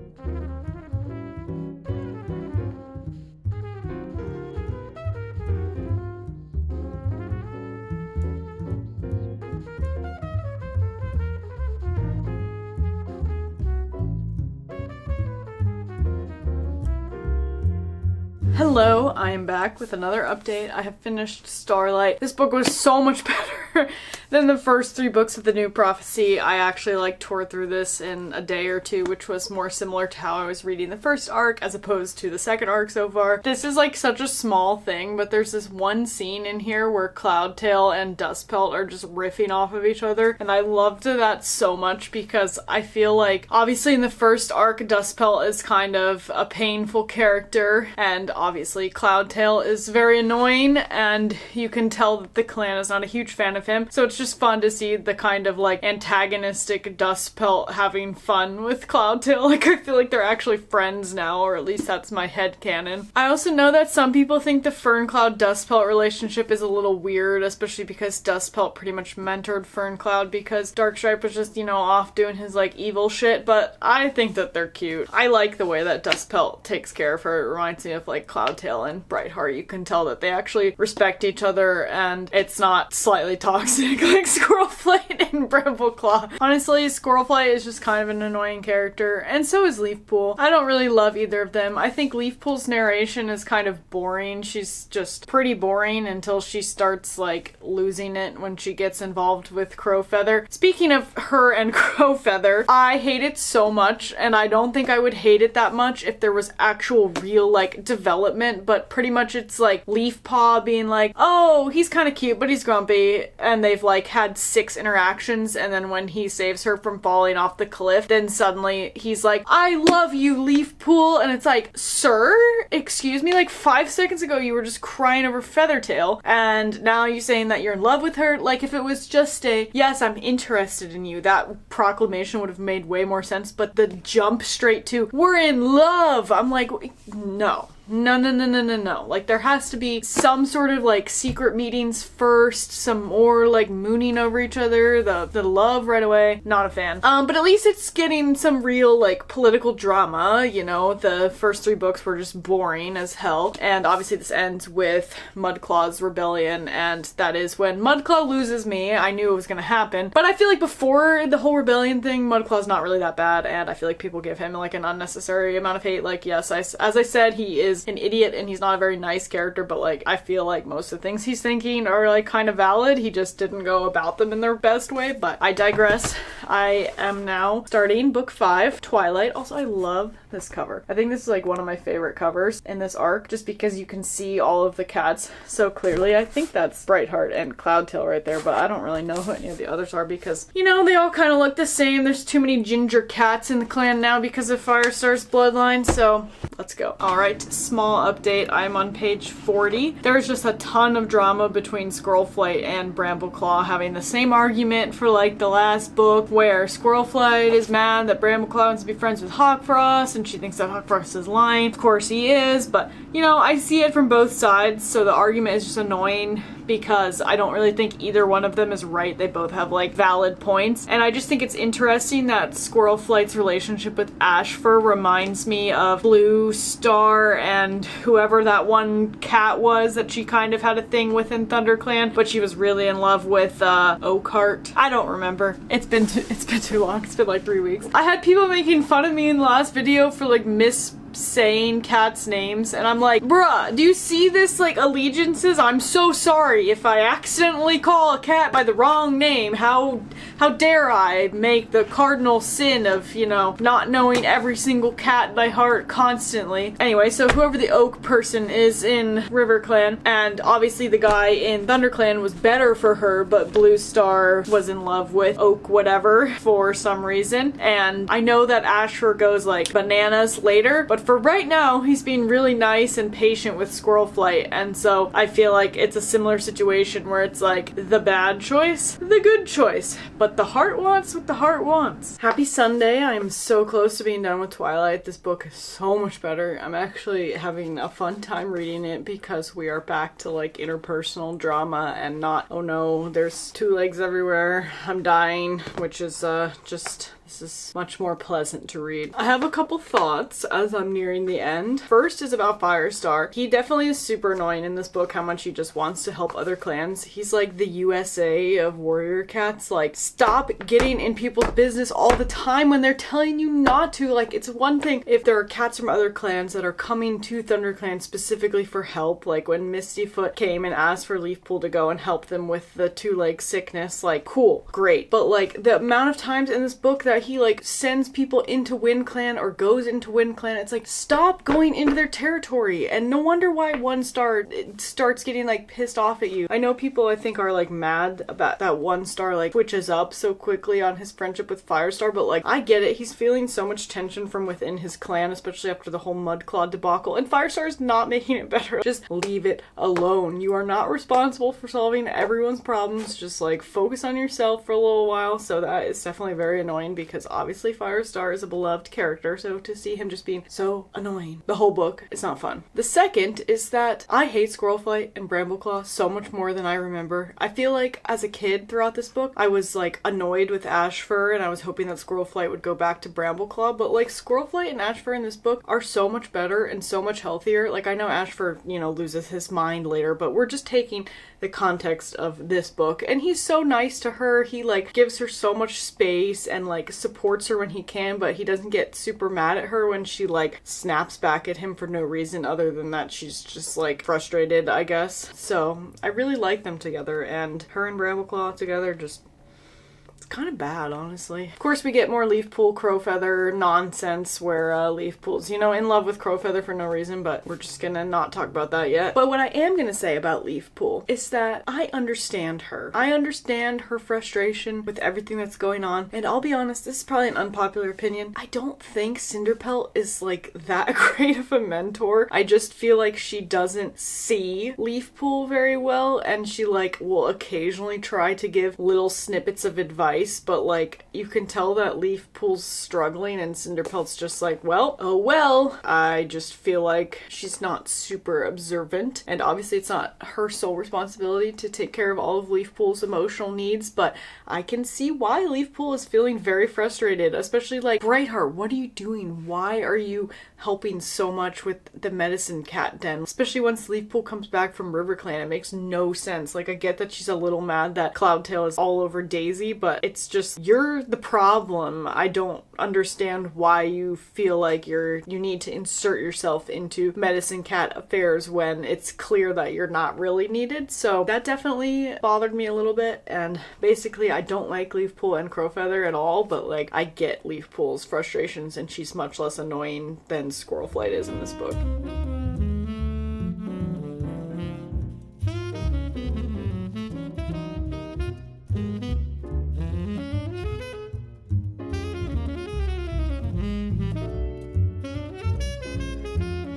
Hello, I am back with another update. I have finished Starlight. This book was so much better than the first 3 books of the New Prophecy. I actually like tore through this in a day or two, which was more similar to how I was reading the first arc as opposed to the second arc so far. This is like such a small thing, but there's this one scene in here where Cloudtail and Dustpelt are just riffing off of each other, and I loved that so much because I feel like obviously in the first arc Dustpelt is kind of a painful character, and obviously Cloudtail is very annoying, and you can tell that the clan is not a huge fan of him, so it's just fun to see the kind of like antagonistic Dustpelt having fun with Cloudtail. Like, I feel like they're actually friends now, or at least that's my headcanon. I also know that some people think the Ferncloud Dustpelt relationship is a little weird, especially because Dustpelt pretty much mentored Ferncloud because Darkstripe was just, you know, off doing his like evil shit, but I think that they're cute. I like the way that Dustpelt takes care of her. It reminds me of like Cloudtail and Brightheart. You can tell that they actually respect each other and it's not slightly toxic like Squirrelflight and Brambleclaw. Honestly, Squirrelflight is just kind of an annoying character, and so is Leafpool. I don't really love either of them. I think Leafpool's narration is kind of boring. She's just pretty boring until she starts like losing it when she gets involved with Crowfeather. Speaking of her and Crowfeather, I hate it so much, and I don't think I would hate it that much if there was actual real like development, but pretty much it's like Leafpaw being like, oh, he's kind of cute but he's grumpy, and they've like had 6 interactions, and then when he saves her from falling off the cliff, then suddenly he's like, I love you, Leafpool, and it's like, sir, excuse me, like 5 seconds ago you were just crying over Feathertail, and now you're saying that you're in love with her. Like, if it was just a, yes, I'm interested in you, that proclamation would have made way more sense, but the jump straight to, we're in love, I'm like, no. No. Like, there has to be some sort of, like, secret meetings first, some more, like, mooning over each other, the love right away. Not a fan. But at least it's getting some real, like, political drama, you know? The first 3 books were just boring as hell. And obviously this ends with Mudclaw's rebellion, and that is when Mudclaw loses me. I knew it was gonna happen. But I feel like before the whole rebellion thing, Mudclaw's not really that bad, and I feel like people give him, like, an unnecessary amount of hate. Like, yes, as I said, he is an idiot and he's not a very nice character, but like I feel like most of the things he's thinking are like kind of valid. He just didn't go about them in their best way, but I digress. I am now starting book 5, Twilight. Also, I love this cover. I think this is like one of my favorite covers in this arc, just because you can see all of the cats so clearly. I think that's Brightheart and Cloudtail right there, but I don't really know who any of the others are because, you know, they all kind of look the same. There's too many ginger cats in the clan now because of Firestar's bloodline, so let's go. Alright, small update. I'm on page 40. There's just a ton of drama between Squirrelflight and Brambleclaw having the same argument for like the last book, where Squirrelflight is mad that Brambleclaw wants to be friends with Hawkfrost and she thinks that Hawkfrost is lying. Of course he is, but you know, I see it from both sides, so the argument is just annoying because I don't really think either one of them is right. They both have like valid points, and I just think it's interesting that Squirrelflight's relationship with Ashfur reminds me of Blue Star and whoever that one cat was that she kind of had a thing with in ThunderClan, but she was really in love with Oakheart. I don't remember. It's been too long. It's been like 3 weeks. I had people making fun of me in the last video for like saying cats' names, and I'm like, bruh, do you see this like allegiances? I'm so sorry if I accidentally call a cat by the wrong name. How dare I make the cardinal sin of, you know, not knowing every single cat by heart constantly. Anyway, so whoever the Oak person is in RiverClan, and obviously the guy in ThunderClan was better for her, but Blue Star was in love with Oak whatever for some reason, and I know that Ashfur goes like bananas later, but for right now, he's being really nice and patient with Squirrelflight, and so I feel like it's a similar situation where it's like the bad choice, the good choice, but the heart wants what the heart wants. Happy Sunday. I am so close to being done with Twilight. This book is so much better. I'm actually having a fun time reading it because we are back to like interpersonal drama and not, oh no, there's two legs everywhere, I'm dying, which is this is much more pleasant to read. I have a couple thoughts as I'm nearing the end. First is about Firestar. He definitely is super annoying in this book, how much he just wants to help other clans. He's like the USA of warrior cats. Like, stop getting in people's business all the time when they're telling you not to. Like, it's one thing if there are cats from other clans that are coming to ThunderClan specifically for help, like when Mistyfoot came and asked for Leafpool to go and help them with the two-leg sickness. Like, cool, great. But like, the amount of times in this book that he like sends people into WindClan or goes into WindClan, it's like, stop going into their territory. And no wonder why One Star starts getting like pissed off at you. I know people I think are like mad about that One Star like switches up so quickly on his friendship with Firestar, but like, I get it. He's feeling so much tension from within his clan, especially after the whole Mudclaw debacle, and Firestar is not making it better. Just leave it alone. You are not responsible for solving everyone's problems. Just like focus on yourself for a little while. So that is definitely very annoying because obviously Firestar is a beloved character, so to see him just being so annoying the whole book, it's not fun. The second is that I hate Squirrelflight and Brambleclaw so much more than I remember. I feel like as a kid throughout this book, I was like annoyed with Ashfur and I was hoping that Squirrelflight would go back to Brambleclaw, but like Squirrelflight and Ashfur in this book are so much better and so much healthier. Like, I know Ashfur, you know, loses his mind later, but we're just taking the context of this book, and he's so nice to her. He like gives her so much space and like supports her when he can, but he doesn't get super mad at her when she like snaps back at him for no reason other than that she's just like frustrated, I guess. So I really like them together, and her and Brambleclaw together just kind of bad, honestly. Of course, we get more Leafpool Crowfeather nonsense where Leafpool's, you know, in love with Crowfeather for no reason, but we're just gonna not talk about that yet. But what I am gonna say about Leafpool is that I understand her. I understand her frustration with everything that's going on, and I'll be honest, this is probably an unpopular opinion. I don't think Cinderpelt is like that great of a mentor. I just feel like she doesn't see Leafpool very well, and she like will occasionally try to give little snippets of advice, but like you can tell that Leafpool's struggling and Cinderpelt's just like, well, oh well. I just feel like she's not super observant, and obviously it's not her sole responsibility to take care of all of Leafpool's emotional needs, but I can see why Leafpool is feeling very frustrated, especially like, Brightheart, what are you doing? Why are you helping so much with the medicine cat den? Especially once Leafpool comes back from RiverClan, it makes no sense. Like, I get that she's a little mad that Cloudtail is all over Daisy, but it's just, you're the problem. I don't understand why you feel like you need to insert yourself into medicine cat affairs when it's clear that you're not really needed. So that definitely bothered me a little bit, and basically I don't like Leafpool and Crowfeather at all, but like, I get Leafpool's frustrations, and she's much less annoying than Squirrelflight is in this book.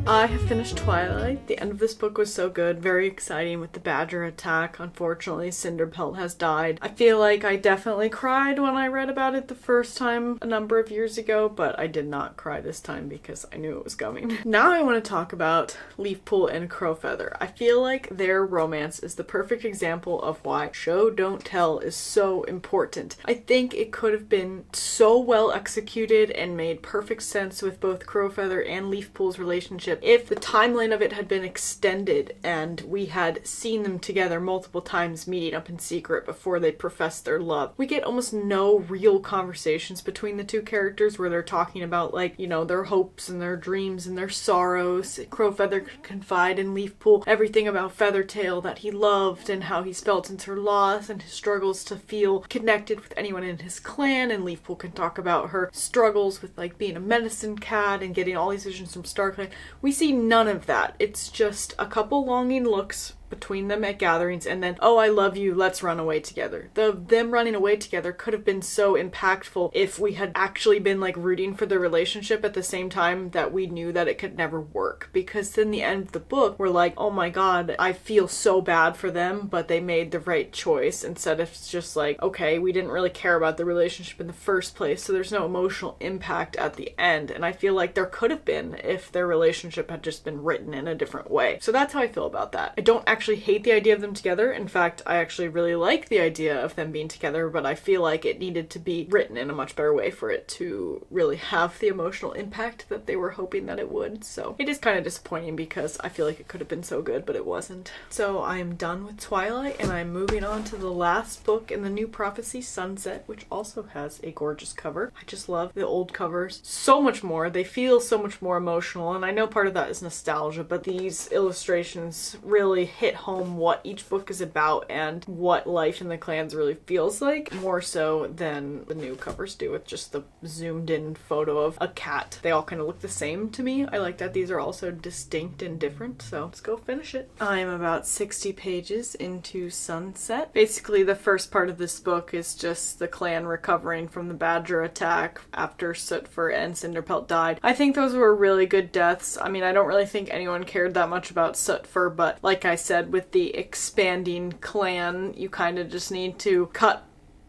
I have finished Twilight. The end of this book was so good, very exciting with the badger attack. Unfortunately, Cinderpelt has died. I feel like I definitely cried when I read about it the first time a number of years ago, but I did not cry this time because I knew it was coming. Now I want to talk about Leafpool and Crowfeather. I feel like their romance is the perfect example of why show don't tell is so important. I think it could have been so well executed and made perfect sense with both Crowfeather and Leafpool's relationship if the timeline of it had been extended and we had seen them together multiple times meeting up in secret before they professed their love. We get almost no real conversations between the two characters where they're talking about, like, you know, their hopes and their dreams and their sorrows. Crowfeather could confide in Leafpool everything about Feathertail that he loved and how he's felt since her loss and his struggles to feel connected with anyone in his clan, and Leafpool can talk about her struggles with, like, being a medicine cat and getting all these visions from StarClan. We see none of that. It's just a couple longing looks between them at gatherings and then, oh, I love you, let's run away together. Them running away together could have been so impactful if we had actually been, like, rooting for the relationship at the same time that we knew that it could never work. Because in the end of the book, we're like, oh my god, I feel so bad for them, but they made the right choice, instead of just like, okay, we didn't really care about the relationship in the first place, so there's no emotional impact at the end. And I feel like there could have been if their relationship had just been written in a different way. So that's how I feel about that. I don't actually hate the idea of them together. In fact, I actually really like the idea of them being together, but I feel like it needed to be written in a much better way for it to really have the emotional impact that they were hoping that it would. So it is kind of disappointing because I feel like it could have been so good, but it wasn't. So I am done with Twilight and I'm moving on to the last book in the New Prophecy, Sunset, which also has a gorgeous cover. I just love the old covers so much more. They feel so much more emotional, and I know part of that is nostalgia, but these illustrations really hit home what each book is about and what life in the clans really feels like, more so than the new covers do with just the zoomed in photo of a cat. They all kind of look the same to me. I like that these are also distinct and different, so let's go finish it. I'm about 60 pages into Sunset. Basically, the first part of this book is just the clan recovering from the badger attack after Sootfur and Cinderpelt died. I think those were really good deaths. I mean, I don't really think anyone cared that much about Sootfur, but like I said, with the expanding clan, you kind of just need to cut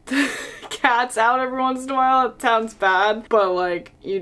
the cats out every once in a while. It sounds bad, but like, you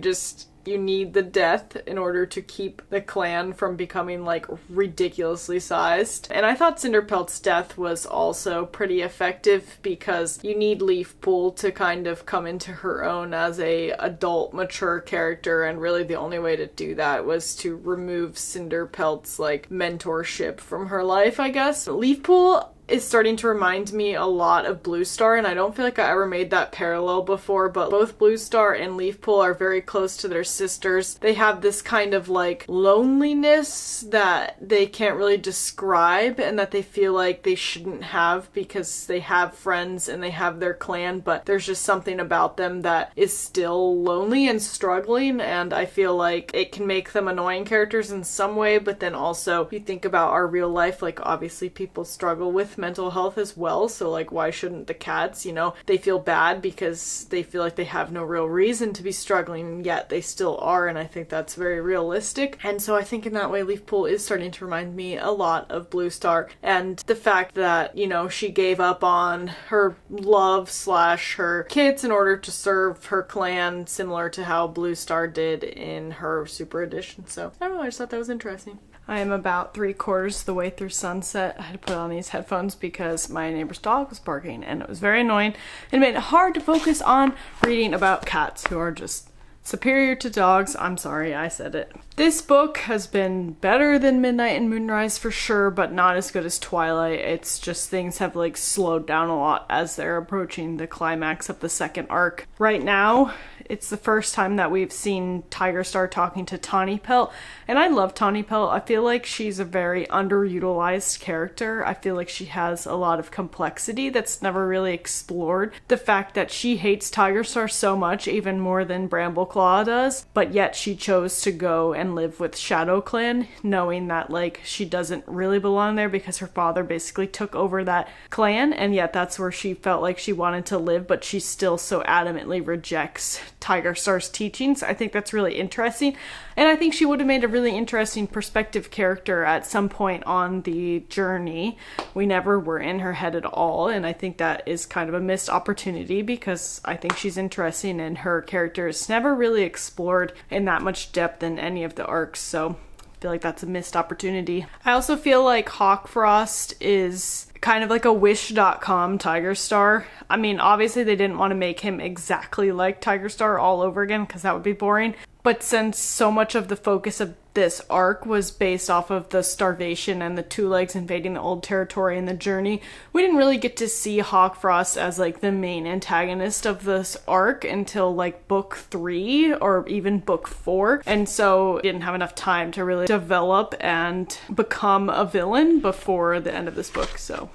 need the death in order to keep the clan from becoming, like, ridiculously sized. And I thought Cinderpelt's death was also pretty effective because you need Leafpool to kind of come into her own as a adult, mature character, and really the only way to do that was to remove Cinderpelt's, like, mentorship from her life, I guess. Leafpool is starting to remind me a lot of Bluestar, and I don't feel like I ever made that parallel before, but both Bluestar and Leafpool are very close to their sisters. They have this kind of, like, loneliness that they can't really describe and that they feel like they shouldn't have because they have friends and they have their clan, but there's just something about them that is still lonely and struggling, and I feel like it can make them annoying characters in some way, but then also, if you think about our real life, like, obviously people struggle with mental health as well, so, like, why shouldn't the cats, you know, they feel bad because they feel like they have no real reason to be struggling, and yet they still are, and I think that's very realistic. And so I think in that way Leafpool is starting to remind me a lot of Bluestar, and the fact that, you know, she gave up on her love / her kids in order to serve her clan, similar to how Bluestar did in her Super Edition. So I don't know, I just thought that was interesting. I am about 3/4 of the way through Sunset. I had to put on these headphones because my neighbor's dog was barking and it was very annoying and made it hard to focus on reading about cats who are just superior to dogs. I'm sorry, I said it. This book has been better than Midnight and Moonrise for sure, but not as good as Twilight. It's just things have, like, slowed down a lot as they're approaching the climax of the second arc. Right now, it's the first time that we've seen Tigerstar talking to Tawny Pelt, and I love Tawny Pelt. I feel like she's a very underutilized character. I feel like she has a lot of complexity that's never really explored. The fact that she hates Tigerstar so much, even more than Brambleclaw does, but yet she chose to go and live with Shadow Clan, knowing that, like, she doesn't really belong there because her father basically took over that clan, and yet that's where she felt like she wanted to live, but she still so adamantly rejects Tiger Star's teachings. I think that's really interesting. And I think she would have made a really interesting perspective character at some point on the journey. We never were in her head at all. And I think that is kind of a missed opportunity because I think she's interesting and her character is never really explored in that much depth in any of the arcs. So I feel like that's a missed opportunity. I also feel like Hawkfrost is kind of like a Wish.com Tiger Star. I mean, obviously they didn't want to make him exactly like Tiger Star all over again because that would be boring. But since so much of the focus of this arc was based off of the starvation and the two legs invading the old territory and the journey, we didn't really get to see Hawkfrost as like the main antagonist of this arc until like book 3 or even book 4. And so didn't have enough time to really develop and become a villain before the end of this book. So.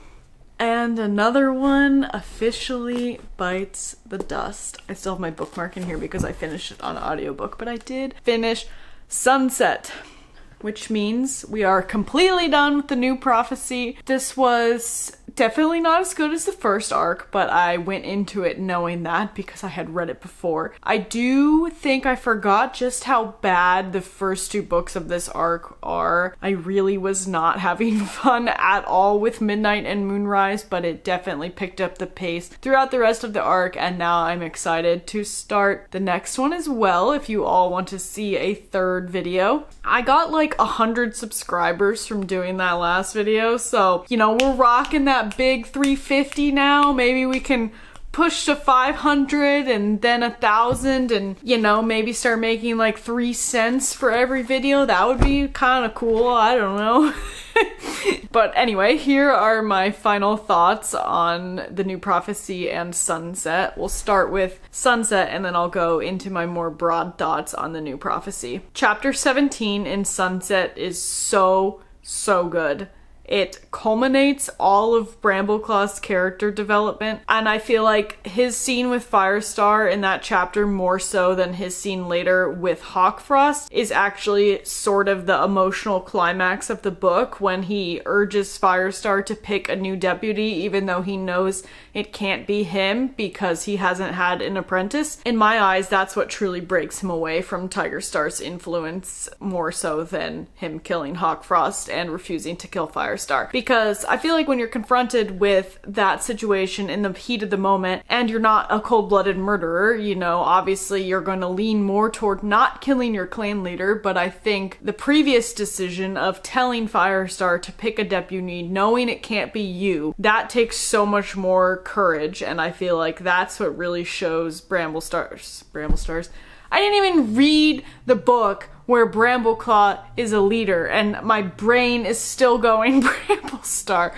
And another one officially bites the dust. I still have my bookmark in here because I finished it on audiobook, but I did finish Sunset, which means we are completely done with the new prophecy. This was definitely not as good as the first arc, but I went into it knowing that because I had read it before. I do think I forgot just how bad the first 2 books of this arc are. I really was not having fun at all with Midnight and Moonrise, but it definitely picked up the pace throughout the rest of the arc, and now I'm excited to start the next one as well if you all want to see a 3rd video. I got like 100 subscribers from doing that last video, so you know, we're rocking that big 350 now. Maybe we can push to 500 and then 1,000 and, you know, maybe start making like 3 cents for every video. That would be kind of cool. I don't know. But anyway, here are my final thoughts on the new prophecy and Sunset. We'll start with Sunset and then I'll go into my more broad thoughts on the new prophecy. Chapter 17 in Sunset is so good. It culminates all of Brambleclaw's character development, and I feel like his scene with Firestar in that chapter, more so than his scene later with Hawkfrost, is actually sort of the emotional climax of the book when he urges Firestar to pick a new deputy even though he knows it can't be him because he hasn't had an apprentice. In my eyes, that's what truly breaks him away from Tiger Star's influence, more so than him killing Hawkfrost and refusing to kill Firestar. Because I feel like when you're confronted with that situation in the heat of the moment and you're not a cold-blooded murderer, you know, obviously you're going to lean more toward not killing your clan leader, but I think the previous decision of telling Firestar to pick a deputy knowing it can't be you, that takes so much more courage, and I feel like that's what really shows Bramblestars. I didn't even read the book where Brambleclaw is a leader, and my brain is still going Bramblestar.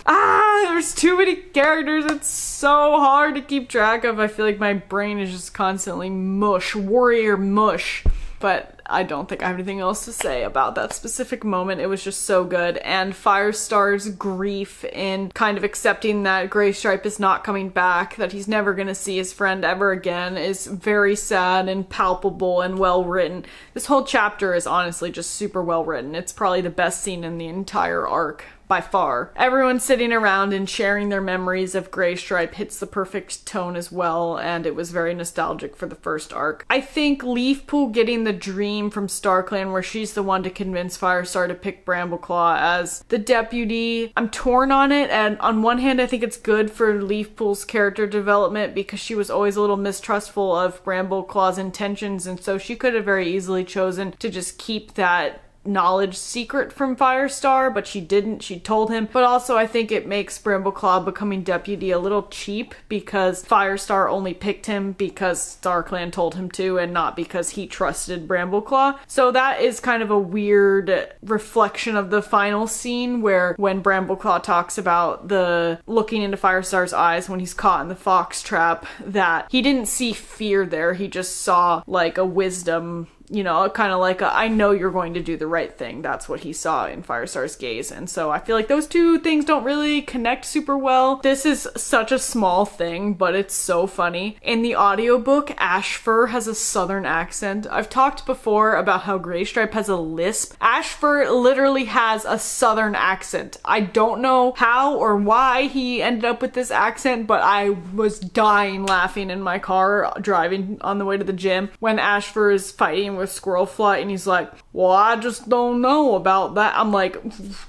There's too many characters. It's so hard to keep track of. I feel like my brain is just constantly mush, warrior mush. But I don't think I have anything else to say about that specific moment. It was just so good. And Firestar's grief in kind of accepting that Graystripe is not coming back, that he's never going to see his friend ever again, is very sad and palpable and well written. This whole chapter is honestly just super well written. It's probably the best scene in the entire arc. By far. Everyone sitting around and sharing their memories of Graystripe hits the perfect tone as well, and it was very nostalgic for the first arc. I think Leafpool getting the dream from StarClan where she's the one to convince Firestar to pick Brambleclaw as the deputy, I'm torn on it, and on one hand I think it's good for Leafpool's character development because she was always a little mistrustful of Brambleclaw's intentions, and so she could have very easily chosen to just keep that knowledge secret from Firestar, but she didn't. She told him. But also I think it makes Brambleclaw becoming deputy a little cheap because Firestar only picked him because StarClan told him to and not because he trusted Brambleclaw. So that is kind of a weird reflection of the final scene where when Brambleclaw talks about the looking into Firestar's eyes when he's caught in the fox trap, that he didn't see fear there. He just saw like a wisdom, you know, kind of like I know you're going to do the right thing. That's what he saw in Firestar's gaze. And so I feel like those two things don't really connect super well. This is such a small thing, but it's so funny. In the audiobook, Ashfur has a southern accent. I've talked before about how Greystripe has a lisp. Ashfur literally has a southern accent. I don't know how or why he ended up with this accent, but I was dying laughing in my car driving on the way to the gym when Ashfur is fighting with Squirrelflight and he's like, well, I just don't know about that. I'm like,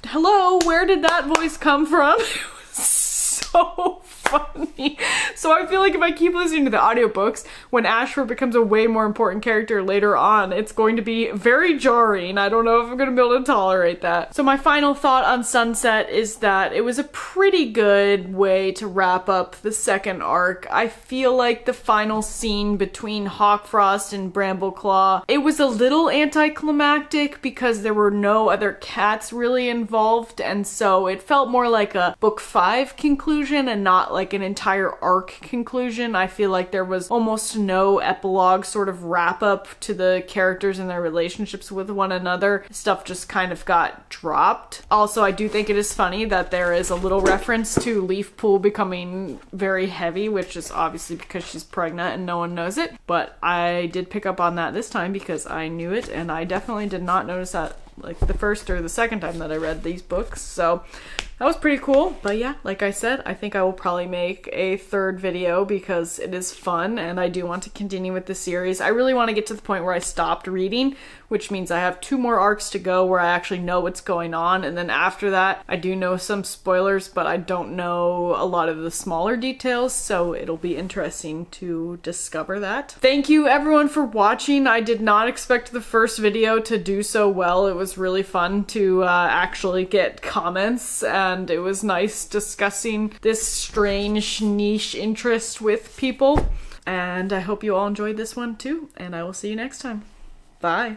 hello, where did that voice come from? It was so funny. So I feel like if I keep listening to the audiobooks, when Ashfur becomes a way more important character later on, it's going to be very jarring. I don't know if I'm going to be able to tolerate that. So my final thought on Sunset is that it was a pretty good way to wrap up the second arc. I feel like the final scene between Hawkfrost and Brambleclaw, it was a little anticlimactic because there were no other cats really involved, and so it felt more like a book 5 conclusion and not like an entire arc conclusion. I feel like there was almost no epilogue sort of wrap up to the characters and their relationships with one another. Stuff just kind of got dropped. Also, I do think it is funny that there is a little reference to Leafpool becoming very heavy, which is obviously because she's pregnant and no one knows it. But I did pick up on that this time because I knew it, and I definitely did not notice that like the first or the second time that I read these books. So that was pretty cool. But yeah, like I said, I think I will probably make a third video because it is fun and I do want to continue with the series. I really want to get to the point where I stopped reading, which means I have 2 more arcs to go where I actually know what's going on. And then after that, I do know some spoilers, but I don't know a lot of the smaller details. So it'll be interesting to discover that. Thank you everyone for watching. I did not expect the first video to do so well. It was really fun to actually get comments, and it was nice discussing this strange niche interest with people. And I hope you all enjoyed this one too, and I will see you next time. Bye.